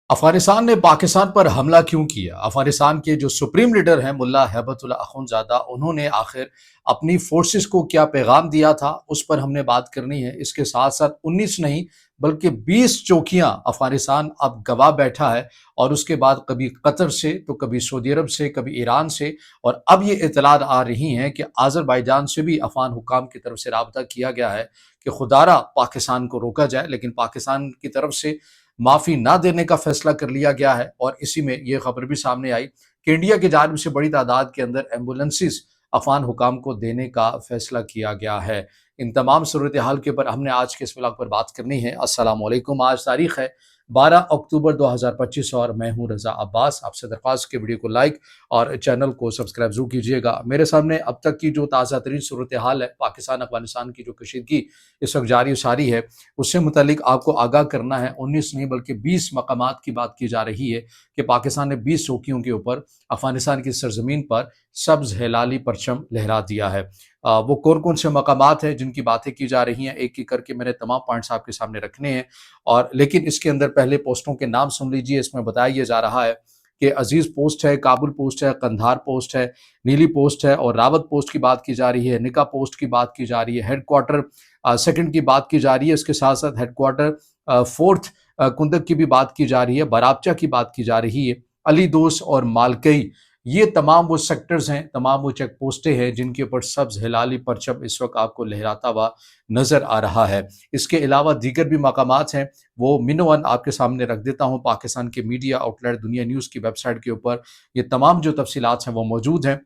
अफगानिस्तान ने पाकिस्तान पर हमला क्यों किया? अफगानिस्तान के जो सुप्रीम लीडर हैं मुल्ला हैबतुल्लाह अखुंज़ादा, उन्होंने आखिर अपनी फोर्सेस को क्या पैगाम दिया था, उस पर हमने बात करनी है। इसके साथ साथ 19 नहीं बल्कि 20 चौकियां अफगानिस्तान अब गवा बैठा है, और उसके बाद कभी कतर से तो कभी सऊदी अरब से, कभी ईरान से, और अब ये इतलात आ रही हैं कि आज़रबाईजान से भी अफगान हुकाम की तरफ से राब्ता किया गया है कि खुदारा पाकिस्तान को रोका जाए, लेकिन पाकिस्तान की तरफ से माफ़ी ना देने का फैसला कर लिया गया है। और इसी में ये खबर भी सामने आई कि इंडिया की जानिब से बड़ी तादाद के अंदर एम्बुलेंसेस अफगान हुकाम को देने का फैसला किया गया है। इन तमाम सूरत हाल के ऊपर हमने आज के इस व्लॉग पर बात करनी है। अस्सलाम वालेकुम। आज तारीख है 12 अक्टूबर 2025 और मैं हूं रज़ा अब्बास। आपसे दरख्वास्त के वीडियो को लाइक और चैनल को सब्सक्राइब जरूर कीजिएगा। मेरे सामने अब तक की जो ताज़ा तरीन सूरत हाल है पाकिस्तान अफगानिस्तान की, जो कशीदगी इस वक्त जारी सारी है, उससे मुतालिक आपको आगाह करना है। 19 नहीं बल्कि 20 मकामात की बात की जा रही है कि पाकिस्तान ने 20 चौकियों के ऊपर अफगानिस्तान की सरजमीन पर सब्ज हिलाली परचम लहरा दिया है। वो कौन कौन से मकामात हैं जिनकी बातें की जा रही हैं, एक एक करके मैंने तमाम पॉइंट्स आपके सामने रखने हैं। और लेकिन इसके अंदर पहले पोस्टों के नाम सुन लीजिए। इसमें बताया यह जा रहा है कि अजीज पोस्ट है, काबुल पोस्ट है, कंधार पोस्ट है, नीली पोस्ट है, और रावत पोस्ट की बात की जा रही है, निका पोस्ट की बात की जा रही है, हेडक्वार्टर सेकंड की बात की जा रही है। इसके साथ साथ हेडक्वार्टर फोर्थ कुंदक की भी बात की जा रही है, बराबचा की बात की जा रही है, अली दोस्त और मालकई, ये तमाम वो सेक्टर्स हैं, तमाम वो चेक पोस्टें हैं जिनके ऊपर सब्ज हिलाली परचम इस वक्त आपको लहराता हुआ नजर आ रहा है। इसके अलावा दीगर भी मकामात हैं, वो मिनोवन आपके सामने रख देता हूँ। पाकिस्तान के मीडिया आउटलेट दुनिया न्यूज़ की वेबसाइट के ऊपर ये तमाम जो तफसीलात हैं वो मौजूद हैं।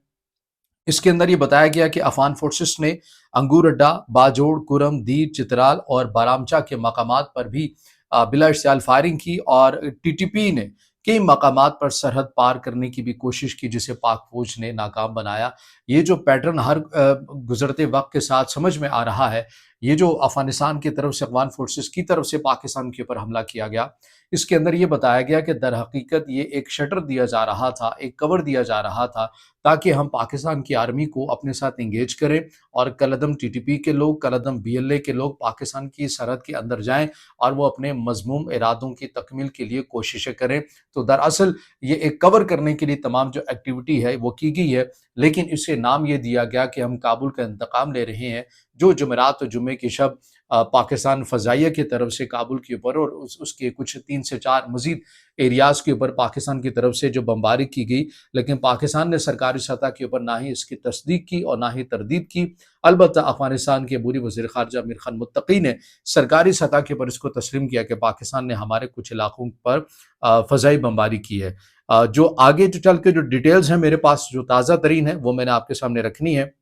इसके अंदर ये बताया गया कि अफगान फोर्सेस ने अंगूर अड्डा, बाजोड़, कुरम, दीर, चित्राल और बारामचा के मकामात पर भी बिला इश्तियाल फायरिंग की, और टीटीपी ने कई मकामात पर सरहद पार करने की भी कोशिश की, जिसे पाक फौज ने नाकाम बनाया। ये जो पैटर्न हर गुजरते वक्त के साथ समझ में आ रहा है, ये जो अफगानिस्तान की तरफ से अफगान फोर्सेस की तरफ से पाकिस्तान के ऊपर हमला किया गया, इसके अंदर ये बताया गया कि दर हकीकत ये एक शटर दिया जा रहा था, एक कवर दिया जा रहा था, ताकि हम पाकिस्तान की आर्मी को अपने साथ इंगेज करें, और कलदम टीटीपी के लोग, कलदम बीएलए के लोग पाकिस्तान की सरहद के अंदर जाएं और वो अपने मजमूम इरादों की तकमील के लिए कोशिशें करें। तो दरअसल ये एक कवर करने के लिए तमाम जो एक्टिविटी है वो की गई है, लेकिन इसे नाम ये दिया गया कि हम काबुल का इंतकाम ले रहे हैं। जो जुमेरात और जुमे की शब पाकिस्तान फ़ज़ाइया की तरफ से काबुल के ऊपर और उसके कुछ 3 से 4 मज़ीद एरियाज़ के ऊपर पाकिस्तान की तरफ से जो बमबारी की गई, लेकिन पाकिस्तान ने सरकारी सतह के ऊपर ना ही इसकी तस्दीक की और ना ही तरदीद की। अलबत्ता अफ़गानिस्तान के अबूरी वज़ीर ख़ारजा अमीर ख़ान मुत्तक़ी ने सरकारी सतह के ऊपर इसको तस्लीम किया कि पाकिस्तान ने हमारे कुछ इलाक़ों पर फ़ज़ाई बमबारी की है। जो आगे जो चल के जो डिटेल्स हैं मेरे पास जो ताज़ा तरीन है वो मैंने आपके सामने रखनी है।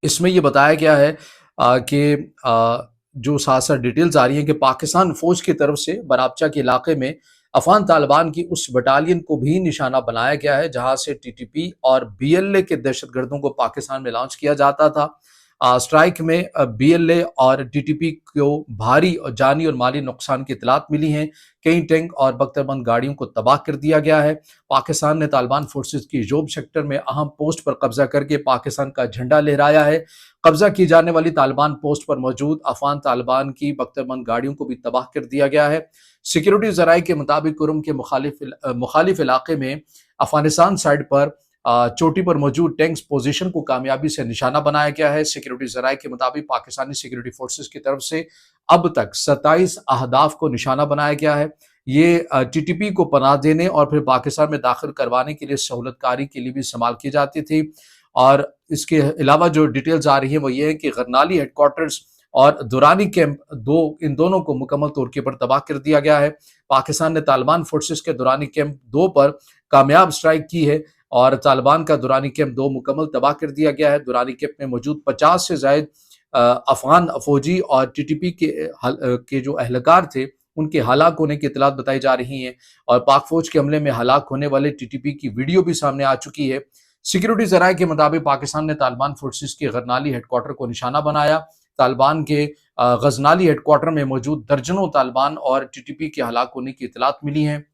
इसमें ये बताया गया है कि जो साथ साथ डिटेल्स आ रही हैं कि पाकिस्तान फौज की तरफ से बराबचा के इलाके में अफगान तालिबान की उस बटालियन को भी निशाना बनाया गया है जहां से टीटीपी और बीएलए के दहशतगर्दों को पाकिस्तान में लॉन्च किया जाता था। स्ट्राइक में बीएलए और टीटीपी को भारी और जानी और माली नुकसान की इतलात मिली हैं। कई टैंक और बख्तरबंद गाड़ियों को तबाह कर दिया गया है। पाकिस्तान ने तालिबान फोर्सेस की जोब सेक्टर में अहम पोस्ट पर कब्जा करके पाकिस्तान का झंडा लहराया है। कब्जा की जाने वाली तालिबान पोस्ट पर मौजूद अफगान तालिबान की बख्तरबंद गाड़ियों को भी तबाह कर दिया गया है। सिक्योरिटी जराये के मुताबिक कुरम के मुखालिफ इलाके में अफगानिस्तान साइड पर चोटी पर मौजूद टैंक्स पोजीशन को कामयाबी से निशाना बनाया गया है। सिक्योरिटी जराये के मुताबिक पाकिस्तानी सिक्योरिटी फोर्सेस की तरफ से अब तक 27 अहदाफ को निशाना बनाया गया है। ये टीटीपी को पनाह देने और फिर पाकिस्तान में दाखिल करवाने के लिए सहूलतकारी के लिए भी इस्तेमाल की जाती थी। और इसके अलावा जो डिटेल्स आ रही है वो ये है कि गरनाली हेडक्वार्टर्स और दुरानी कैंप इन दोनों को मुकम्मल तौर के पर तबाह कर दिया गया है। पाकिस्तान ने तालिबान फोर्सेस के दुरानी कैंप 2 पर कामयाब स्ट्राइक की है और तालिबान का दुरानी कैंप 2 मुकम्मल तबाह कर दिया गया है। दुरानी कैंप में मौजूद 50 से ज़ायद अफगान फौजी और टीटीपी के जो अहलकार थे उनके हलाक होने की इतलात बताई जा रही हैं, और पाक फौज के हमले में हलाक होने वाले टीटीपी की वीडियो भी सामने आ चुकी है। सिक्योरिटी जराये के मुताबिक पाकिस्तान ने तालिबान फोर्सेस के गरनाली हेडक्वार्टर को निशाना बनाया। तालिबान के गजनाली हेडक्वार्टर में मौजूद दर्जनों तालिबान और टीटीपी के हलाक होने की इतलात मिली हैं।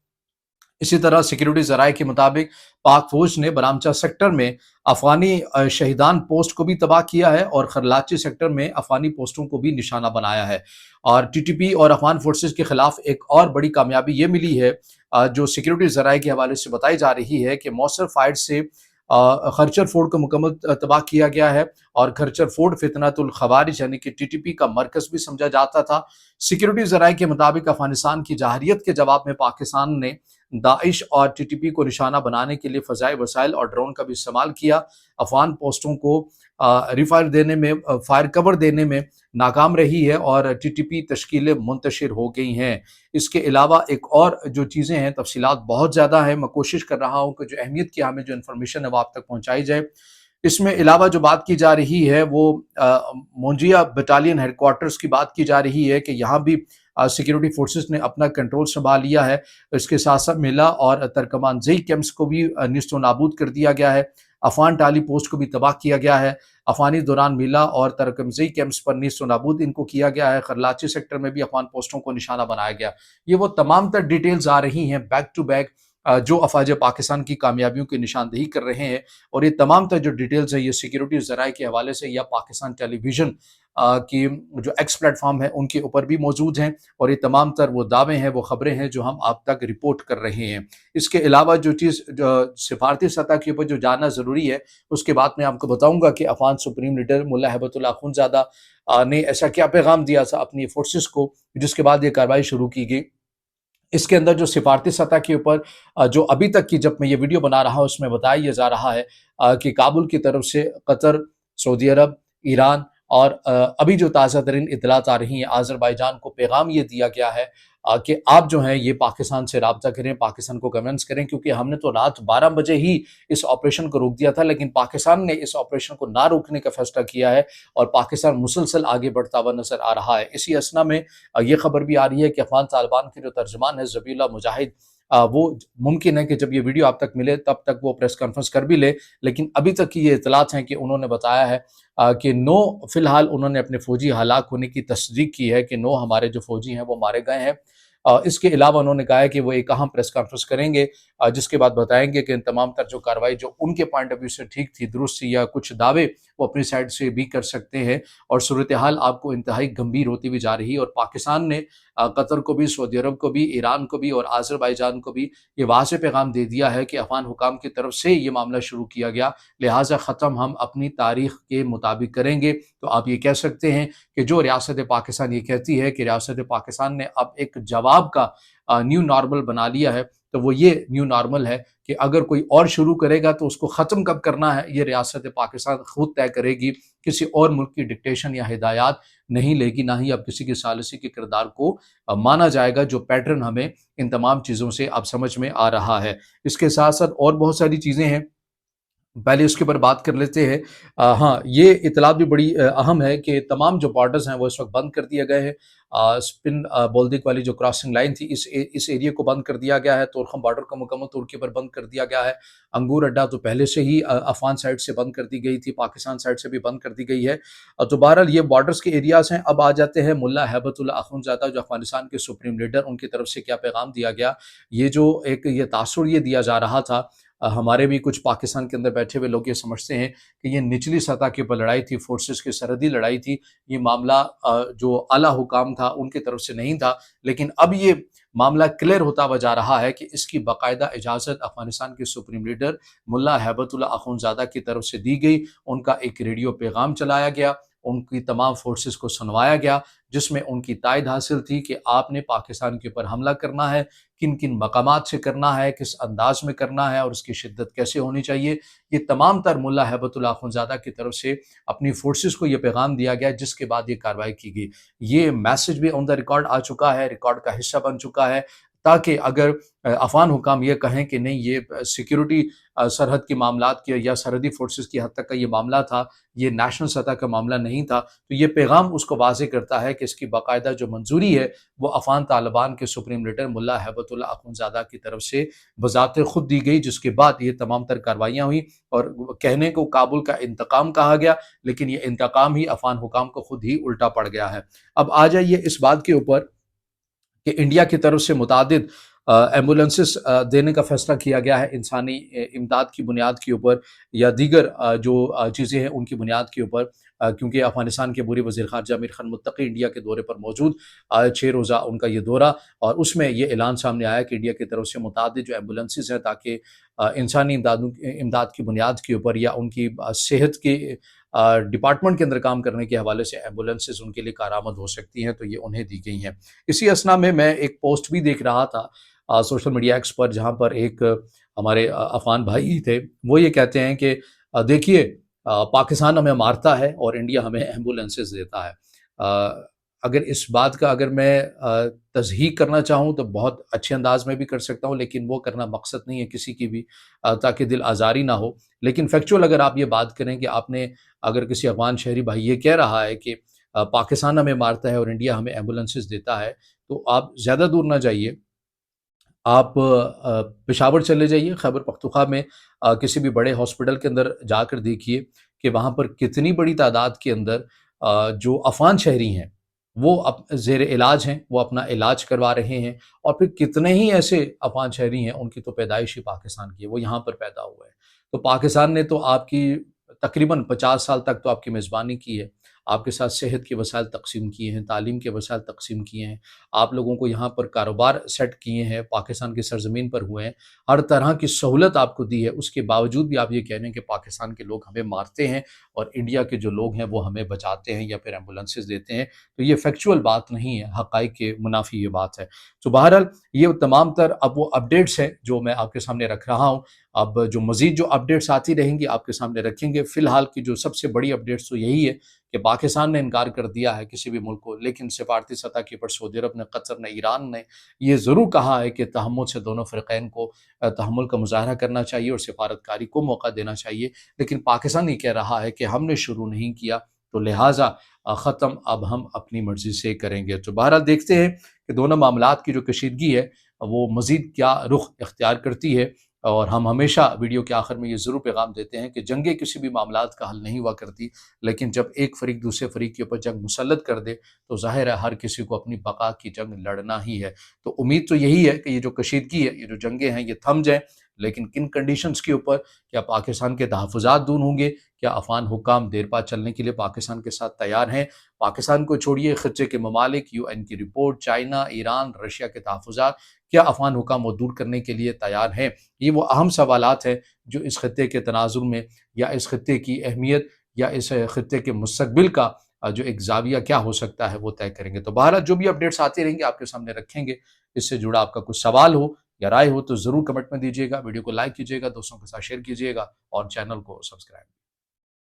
इसी तरह सिक्योरिटी ज़राए के मुताबिक पाक फौज ने बरामचा सेक्टर में अफगानी शहीदान पोस्ट को भी तबाह किया है और खरलाची सेक्टर में अफगानी पोस्टों को भी निशाना बनाया है। और टीटीपी और अफगान फोर्सेस के खिलाफ एक और बड़ी कामयाबी ये मिली है, जो सिक्योरिटी ज़राए के हवाले से बताई जा रही है, कि मौसर फाइट से खर्चर फोर्ट को मुकम्मल तबाह किया गया है। और खर्चर फोर्ट फितनतुल खवारिज यानी कि टीटीपी का मरकज भी समझा जाता था। सिक्योरिटी ज़राए के मुताबिक अफगानिस्तान की जहारियत के जवाब में पाकिस्तान ने दाइश और टीटीपी को निशाना बनाने के लिए फ़ज़ाई वसाइल और ड्रोन का भी इस्तेमाल किया। अफ़गान पोस्टों को रिफायर देने में फायर कवर देने में नाकाम रही है और टीटीपी तश्कीलें मुंतशिर हो गई हैं। इसके अलावा एक और जो चीज़ें हैं, तफसीलात बहुत ज़्यादा हैं, मैं कोशिश कर रहा हूँ कि जो अहमियत की हमें जो इन्फॉर्मेशन है वो आप तक पहुँचाई जाए। इसमें अलावा जो बात की जा रही है वो मोंजिया बटालियन हेडक्वार्टर्स की बात की जा रही है कि यहाँ भी सिक्योरिटी फोर्सेस ने अपना कंट्रोल संभाल लिया है। इसके साथ साथ मिला और तर्कमान जई कैंप्स को भी निस्तो नाबूद कर दिया गया है। अफगान टाली पोस्ट को भी तबाह किया गया है। अफगानी दौरान मिला और तरकमजई कैंप्स पर निस्तो नाबूद इनको किया गया है। खरलाची सेक्टर में भी अफगान पोस्टों को निशाना बनाया गया। ये वो तमाम तर डिटेल्स आ रही हैं बैक टू बैक, जो अफवाज पाकिस्तान की कामयाबियों की निशानदेही कर रहे हैं। और ये तमाम तर जो डिटेल्स है ये सिक्योरिटी ज़राए के हवाले से या पाकिस्तान टेलीविज़न की जो एक्स प्लेटफॉर्म है उनके ऊपर भी मौजूद हैं। और ये तमाम तर वो दावे हैं, वो खबरें हैं जो हम आप तक रिपोर्ट कर रहे हैं। इसके अलावा जो चीज़ सिफारती सतह के ऊपर जो जानना ज़रूरी है, उसके बाद मैं आपको बताऊँगा कि अफगान सुप्रीम लीडर मुल्ला हैबतुल्लाह अखुंज़ादा ने ऐसा क्या पैगाम दिया था अपनी फोर्सेस को, जिसके बाद ये कार्रवाई शुरू की गई। इसके अंदर जो सिफारती सतह के ऊपर जो अभी तक की जब मैं ये वीडियो बना रहा हूँ उसमें बताया ये जा रहा है कि काबुल की तरफ से कतर, सऊदी अरब, ईरान और अभी जो ताज़ा तरीन इतलात आ रही हैं, आज़रबाईजान को पैगाम ये दिया गया है कि आप जो हैं ये पाकिस्तान से राब्ता करें, पाकिस्तान को कन्विंस करें, क्योंकि हमने तो रात 12 बजे ही इस ऑपरेशन को रोक दिया था, लेकिन पाकिस्तान ने इस ऑपरेशन को ना रोकने का फैसला किया है और पाकिस्तान मुसलसल आगे बढ़ता हुआ नजर आ रहा है। इसी असना में ये खबर भी आ रही है कि अफगान तालिबान के जो तर्जमान है ज़बीहुल्लाह मुजाहिद, वो मुमकिन है कि जब ये वीडियो आप तक मिले तब तक वो प्रेस कॉन्फ्रेंस कर भी ले, लेकिन अभी तक की ये इतलात हैं कि उन्होंने बताया है कि 9 फिलहाल उन्होंने अपने फौजी हलाक होने की तस्दीक की है कि 9 हमारे जो फौजी हैं वो मारे गए हैं। इसके अलावा उन्होंने कहा है कि वो एक अहम प्रेस कॉन्फ्रेंस करेंगे, जिसके बाद बताएंगे कि इन तमाम तर जो कार्रवाई जो उनके पॉइंट ऑफ व्यू से ठीक थी, दुरुस्त थी, या कुछ दावे वो अपनी साइड से भी कर सकते हैं। और सूरत हाल आपको इंतहाई गंभीर होती हुई जा रही है और पाकिस्तान ने कतर को भी, सऊदी अरब को भी, ईरान को भी और आज़रबाईजान को भी ये वाज़ेह पैगाम दे दिया है कि अफ़गान हुकाम की तरफ से ये मामला शुरू किया गया, लिहाजा ख़त्म हम अपनी तारीख के मुताबिक करेंगे। तो आप ये कह सकते हैं कि जो रियासत पाकिस्तान ये कहती है कि रियासत पाकिस्तान ने अब एक जवाब का न्यू नॉर्मल बना लिया है, तो वो ये न्यू नॉर्मल है कि अगर कोई और शुरू करेगा तो उसको ख़त्म कब करना है ये रियासत पाकिस्तान खुद तय करेगी। किसी और मुल्क की डिक्टेशन या हिदायत नहीं लेगी, ना ही अब किसी की सालिसी के किरदार को माना जाएगा, जो पैटर्न हमें इन तमाम चीज़ों से अब समझ में आ रहा है। इसके साथ साथ और बहुत सारी चीज़ें हैं, पहले उसके ऊपर बात कर लेते हैं। हाँ, ये इत्तलात भी बड़ी अहम है कि तमाम जो बॉर्डर्स हैं वो इस वक्त बंद कर दिए गए हैं। स्पिन बोल्दिक वाली जो क्रॉसिंग लाइन थी, इस एरिया को बंद कर दिया गया है। तोरखम बॉर्डर को मुकम्मल तौर के ऊपर बंद कर दिया गया है। अंगूर अड्डा तो पहले से ही अफगान साइड से बंद कर दी गई थी, पाकिस्तान साइड से भी बंद कर दी गई है। तो बहरहाल ये बॉर्डर्स के एरियाज हैं। अब आ जाते हैं मुल्ला हैबतुल्लाह अखुंज़ादा, जो अफगानिस्तान के सुप्रीम लीडर, उनकी तरफ से क्या पैगाम दिया गया। ये जो एक ये तासुर ये दिया जा रहा था, हमारे भी कुछ पाकिस्तान के अंदर बैठे हुए लोग ये समझते हैं कि ये निचली सतह के ऊपर लड़ाई थी, फोर्सेस की सरहदी लड़ाई थी, ये मामला जो आला हुकाम था उनकी तरफ से नहीं था। लेकिन अब ये मामला क्लियर होता हुआ जा रहा है कि इसकी बाकायदा इजाज़त अफगानिस्तान के सुप्रीम लीडर मुल्ला हैबतुल्लाह अखुंज़ादा की तरफ से दी गई। उनका एक रेडियो पैगाम चलाया गया, उनकी तमाम फोर्सेस को सुनवाया गया, जिसमें उनकी तायद हासिल थी कि आपने पाकिस्तान के ऊपर हमला करना है, किन किन मकामात से करना है, किस अंदाज में करना है और उसकी शिद्दत कैसे होनी चाहिए। ये तमाम तर मुल्ला हैबतुल्लाह अखुंज़ादा की तरफ से अपनी फोर्सेस को ये पैगाम दिया गया, जिसके बाद ये कार्रवाई की गई। ये मैसेज भी ऑन द रिकॉर्ड आ चुका है, रिकॉर्ड का हिस्सा बन चुका है, ताकि अगर अफ़गान हुकाम ये कहें कि नहीं ये सिक्योरिटी सरहद की मामलात के या सरहदी फोर्सेस की हद तक का ये मामला था, ये नेशनल सतह का मामला नहीं था, तो ये पैगाम उसको वाज़ेह करता है कि इसकी बाकायदा जो मंजूरी है वो अफ़गान तालिबान के सुप्रीम लीडर मुल्ला हैबतुल्लाह अखुंज़ादा की तरफ से बज़ाते खुद दी गई, जिसके बाद ये तमाम तर कार्रवाइयाँ हुई। और कहने को काबुल का इंतकाम कहा गया, लेकिन ये इंतकाम ही अफ़गान हुकाम को खुद ही उल्टा पड़ गया है। अब आ जाइए इस बात के ऊपर कि इंडिया की तरफ से मुतादिद एम्बुलेंसेस देने का फैसला किया गया है इंसानी इमदाद की बुनियाद के ऊपर या दीगर जो चीज़ें हैं उनकी बुनियाद के ऊपर, क्योंकि अफगानिस्तान के पूर्व वज़ीर ख़ारजा अमीर खान मुत्तकी इंडिया के दौरे पर मौजूद, 6 रोज़ा उनका ये दौरा, और उसमें ये ऐलान सामने आया कि इंडिया की तरफ से मुतअद्दिद जो एम्बुलेंसेस हैं, ताकि इंसानी इमदाद की बुनियाद के ऊपर या उनकी सेहत के डिपार्टमेंट के अंदर काम करने के हवाले से एम्बुलेंसेस उनके लिए कारआमद हो सकती हैं, तो ये उन्हें दी गई हैं। इसी असना में मैं एक पोस्ट भी देख रहा था सोशल मीडिया एक्स पर, जहाँ पर एक हमारे अफ़गान भाई थे, वो ये कहते हैं कि देखिए, पाकिस्तान हमें मारता है और इंडिया हमें एम्बुलेंसेस देता है। अगर इस बात का अगर मैं तस्हीक करना चाहूँ तो बहुत अच्छे अंदाज में भी कर सकता हूँ, लेकिन वो करना मकसद नहीं है किसी की भी, ताकि दिल आज़ारी ना हो। लेकिन फैक्चुअल अगर आप ये बात करें कि आपने, अगर किसी अफ़गान शहरी भाई ये कह रहा है कि पाकिस्तान हमें मारता है और इंडिया हमें एम्बुलेंसेस देता है, तो आप ज़्यादा दूर ना जाइए, आप पेशावर चले जाइए, खैबर पख्तूनख्वा में किसी भी बड़े हॉस्पिटल के अंदर जाकर देखिए कि वहाँ पर कितनी बड़ी तादाद के अंदर जो अफ़गान शहरी हैं, वो ज़ेर इलाज हैं, वो अपना इलाज करवा रहे हैं, और फिर कितने ही ऐसे अफ़गान शहरी हैं, उनकी तो पैदाइश ही पाकिस्तान की है, वो यहाँ पर पैदा हुए हैं। तो पाकिस्तान ने तो आपकी तकरीबन 50 साल तक तो आपकी मेज़बानी की है, आपके साथ सेहत के वसाइल तक़सीम किए हैं, तालीम के वसाइल तक़सीम किए हैं, आप लोगों को यहाँ पर कारोबार सेट किए हैं, पाकिस्तान की सरज़मीन पर हुए हैं, हर तरह की सहूलत आपको दी है, उसके बावजूद भी आप ये कह रहे हैं कि पाकिस्तान के लोग हमें मारते हैं और इंडिया के जो लोग हैं वो हमें बचाते हैं या फिर एम्बुलेंसेस देते हैं, तो ये फैक्चुअल बात नहीं है, हक़ाइक़ के मुनाफ़ी ये बात है। तो बहरहाल ये तमाम तर अब वो अपडेट्स हैं जो मैं आपके सामने रख रहा हूँ। अब जो मज़ीद जो अपडेट्स आती रहेंगी आपके सामने रखेंगे। फ़िलहाल की जो सबसे बड़ी अपडेट्स तो यही है कि पाकिस्तान ने इनकार कर दिया है किसी भी मुल्क को, लेकिन सिफारती सतह के ऊपर सऊदी अरब ने, कतर ने, ईरान ने ये ज़रूर कहा है कि तहम्मुल से दोनों फ़रीक़ैन को तहम्मुल का मुज़ाहरा करना चाहिए और सिफारतकारी को मौका देना चाहिए। लेकिन पाकिस्तान ये कह रहा है कि हमने शुरू नहीं किया, तो लिहाज़ा ख़त्म अब हम अपनी मर्ज़ी से करेंगे। तो बहरहाल देखते हैं कि दोनों मामलात की जो कशीदगी है वो मज़ीद क्या रुख़ इख्तियार करती है, और हम हमेशा वीडियो के आखिर में ये ज़रूर पैगाम देते हैं कि जंगें किसी भी मामलात का हल नहीं हुआ करती, लेकिन जब एक फ़रीक दूसरे फ़रीक के ऊपर जंग मुसल्लत कर दे, तो ज़ाहिर है हर किसी को अपनी बका की जंग लड़ना ही है। तो उम्मीद तो यही है कि ये जो कशीदगी है, ये जो जंगें हैं, ये थम जाएँ, लेकिन किन कंडीशंस के ऊपर? क्या पाकिस्तान के तहफ़्फ़ुज़ात दूर होंगे? क्या अफ़गान हुक्काम देर पा चलने के लिए पाकिस्तान के साथ तैयार हैं? पाकिस्तान को छोड़िए, ख़ित्ते के ममालिक, यूएन की रिपोर्ट, चाइना, ईरान, रशिया के तहफ़्फ़ुज़ात, क्या अफ़गान हुक्काम वो दूर करने के लिए तैयार हैं? ये वो अहम सवालात हैं जो इस खित्ते के तनाज़ुर में, या इस खित्ते की अहमियत, या इस खित्ते के मुस्तक़बिल का जो एक ज़ाविया क्या हो सकता है, वो तय करेंगे। तो बहरहाल जो भी अपडेट्स आती रहेंगी आपके सामने रखेंगे। इससे जुड़ा आपका कुछ सवाल हो या राय हो तो ज़रूर कमेंट में दीजिएगा, वीडियो को लाइक कीजिएगा, दोस्तों के साथ शेयर कीजिएगा और चैनल को सब्सक्राइब